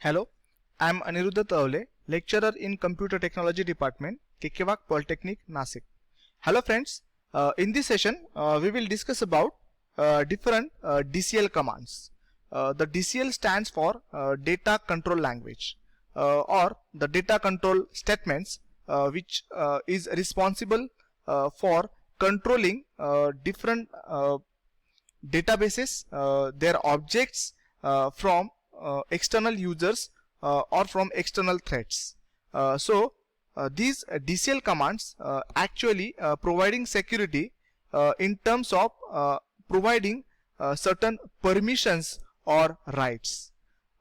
Hello, I am Aniruddha Tavle, lecturer in Computer Technology Department, Kekevac Polytechnic, Nasik. Hello friends, in this session we will discuss about different DCL commands. The DCL stands for Data Control Language or the data control statements which is responsible for controlling different databases, their objects from external users or from external threats. These DCL commands actually providing security in terms of providing certain permissions or rights.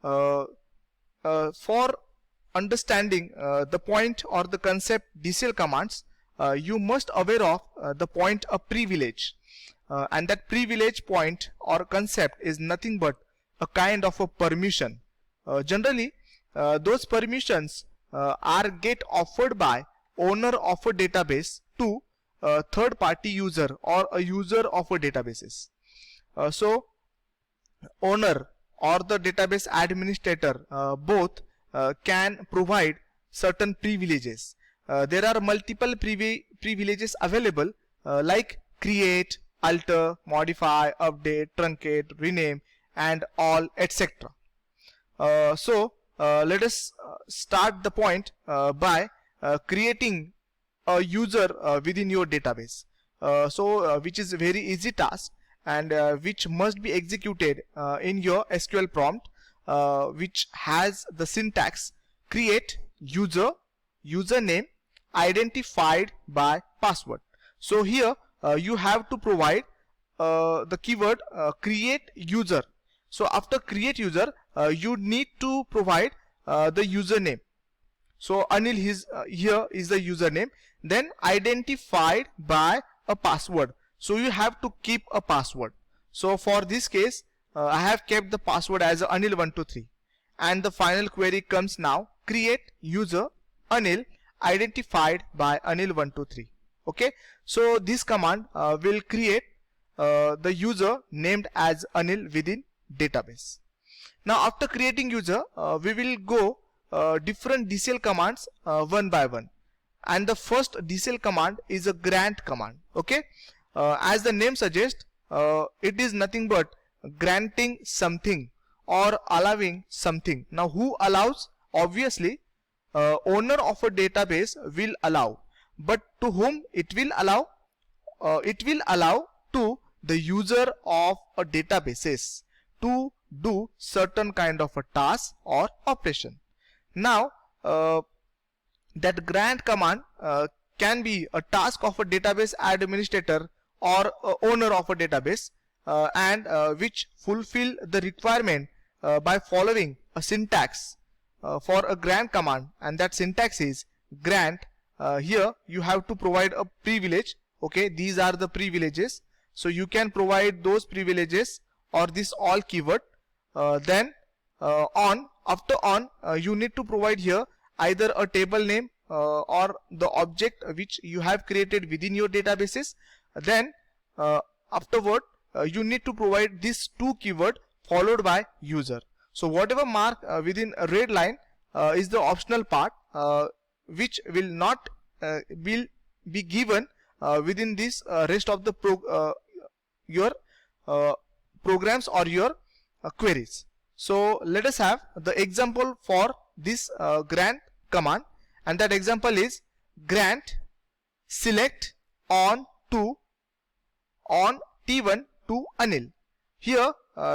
For understanding the point or the concept DCL commands, you must aware of the point of privilege. And that privilege point or concept is nothing but a kind of a permission. Generally, those permissions are get offered by owner of a database to a third party user or a user of a databases. Owner or the database administrator both can provide certain privileges. There are multiple privileges available like create, alter, modify, update, truncate, rename and all, etc. Let us start the point by creating a user within your database. Which is a very easy task and which must be executed in your SQL prompt, which has the syntax create user, username identified by password. So here you have to provide the keyword create user. So after create user you need to provide the username. So Anil here is the username, then identified by a password. So you have to keep a password. So for this case I have kept the password as Anil123, and the final query comes now create user Anil identified by Anil123. Okay, so this command will create the user named as Anil within database. Now after creating user we will go different DCL commands one by one, and the first DCL command is a grant command. Okay, as the name suggests, it is nothing but granting something or allowing something. Now who allows? Obviously owner of a database will allow, but to whom it will allow? It will allow to the user of a databases to do certain kind of a task or operation. Now that grant command can be a task of a database administrator or owner of a database and which fulfill the requirement by following a syntax for a grant command, and that syntax is grant. Here you have to provide a privilege. Okay, these are the privileges, so you can provide those privileges or this all keyword. Then after on you need to provide here either a table name or the object which you have created within your databases. Then afterward you need to provide this two keyword followed by user. So whatever mark within a red line is the optional part which will not will be given within this rest of the your programs or your queries. So let us have the example for this grant command, and that example is grant select on T1 to Anil. Here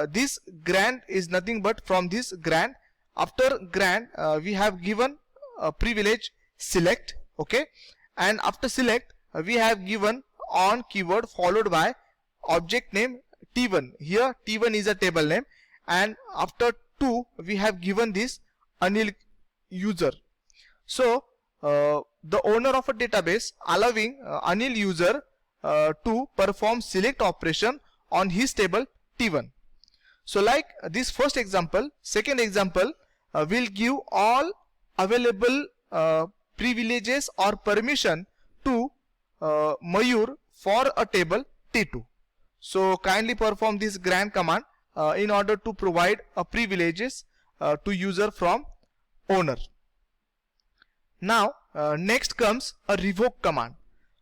this grant is nothing but from this grant. After grant we have given a privilege select. Okay, and after select we have given on keyword followed by object name T1. Here T1 is a table name, and after 2 we have given this Anil user. So the owner of a database allowing Anil user to perform select operation on his table T1. So like this first example, second example will give all available privileges or permission to Mayur for a table T2. So kindly perform this grant command in order to provide privileges to user from owner. Now next comes a revoke command.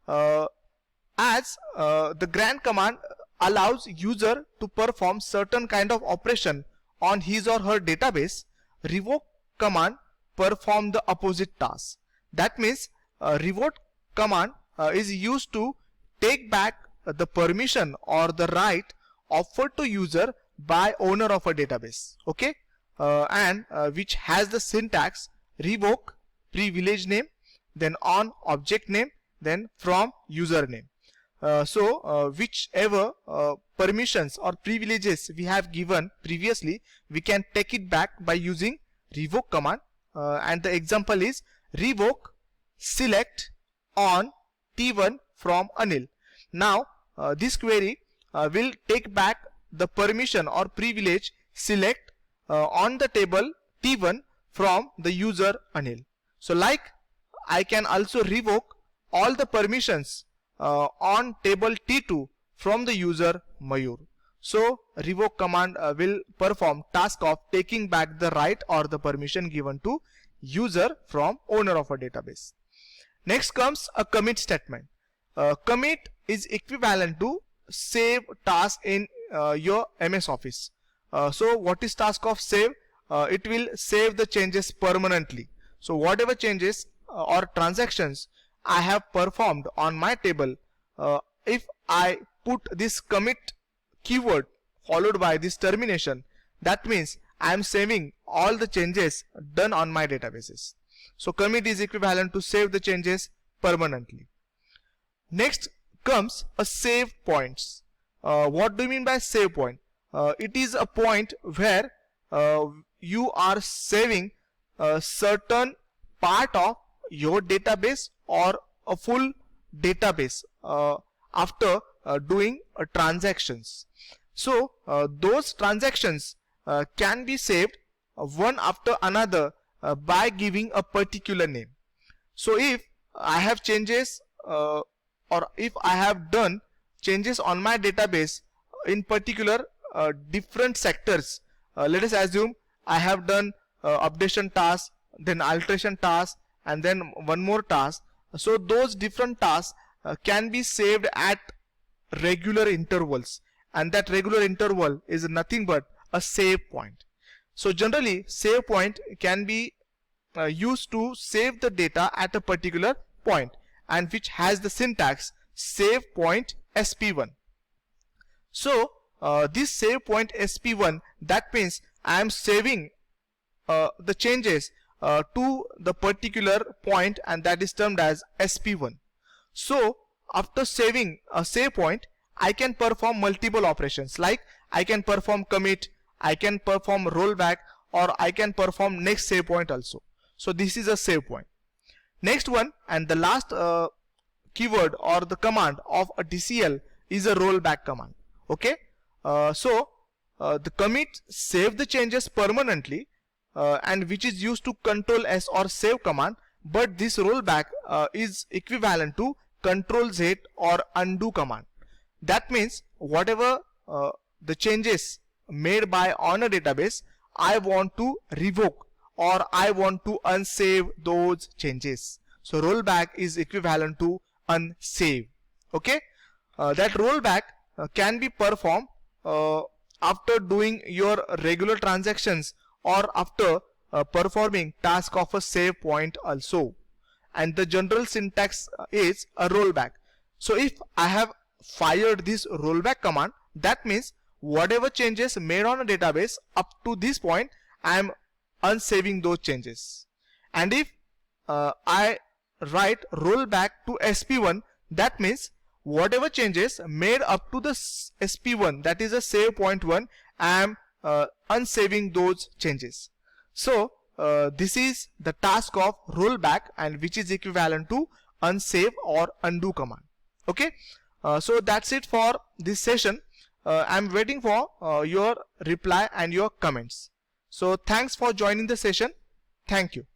As the grant command allows user to perform certain kind of operation on his or her database, revoke command perform the opposite task. That means revoke command is used to take back the permission or the right offered to user by owner of a database, okay, and which has the syntax revoke privilege name, then on object name, then from username. Whichever permissions or privileges we have given previously, we can take it back by using revoke command, and the example is revoke select on T1 from Anil. Now this query will take back the permission or privilege select on the table T1 from the user Anil. So like I can also revoke all the permissions on table T2 from the user Mayur. So revoke command will perform task of taking back the right or the permission given to user from owner of a database. Next comes a commit statement. Commit is equivalent to save task in your MS Office. So what is task of save? It will save the changes permanently. So whatever changes or transactions I have performed on my table, if I put this commit keyword followed by this termination, that means I am saving all the changes done on my databases. So commit is equivalent to save the changes permanently. Next comes a save points. What do you mean by save point? It is a point where you are saving a certain part of your database or a full database after doing transactions. So those transactions can be saved one after another by giving a particular name. So if I have changes or if I have done changes on my database in particular different sectors, let us assume I have done updation task, then alteration task, and then one more task. So those different tasks can be saved at regular intervals, and that regular interval is nothing but a save point. So generally save point can be used to save the data at a particular point, and which has the syntax save point sp1. So this save point sp1, that means I am saving the changes to the particular point, and that is termed as sp1. So after saving a save point, I can perform multiple operations, like I can perform commit, I can perform rollback, or I can perform next save point also. So this is a save point. Next one and the last keyword or the command of a DCL is a rollback command. Okay, the commit save the changes permanently, and which is used to control S or save command, but this rollback is equivalent to control Z or undo command. That means whatever the changes made by on a database, I want to revoke or I want to unsave those changes. So rollback is equivalent to unsave. Okay, that rollback can be performed after doing your regular transactions or after performing task of a save point also, and the general syntax is a rollback. So if I have fired this rollback command, that means whatever changes made on a database up to this point, I am unsaving those changes. And if I write rollback to sp1, that means whatever changes made up to the sp1, that is a save point 1, I am unsaving those changes. So this is the task of rollback, and which is equivalent to unsave or undo command. Okay, so that's it for this session. I'm waiting for your reply and your comments. So thanks for joining the session. Thank you.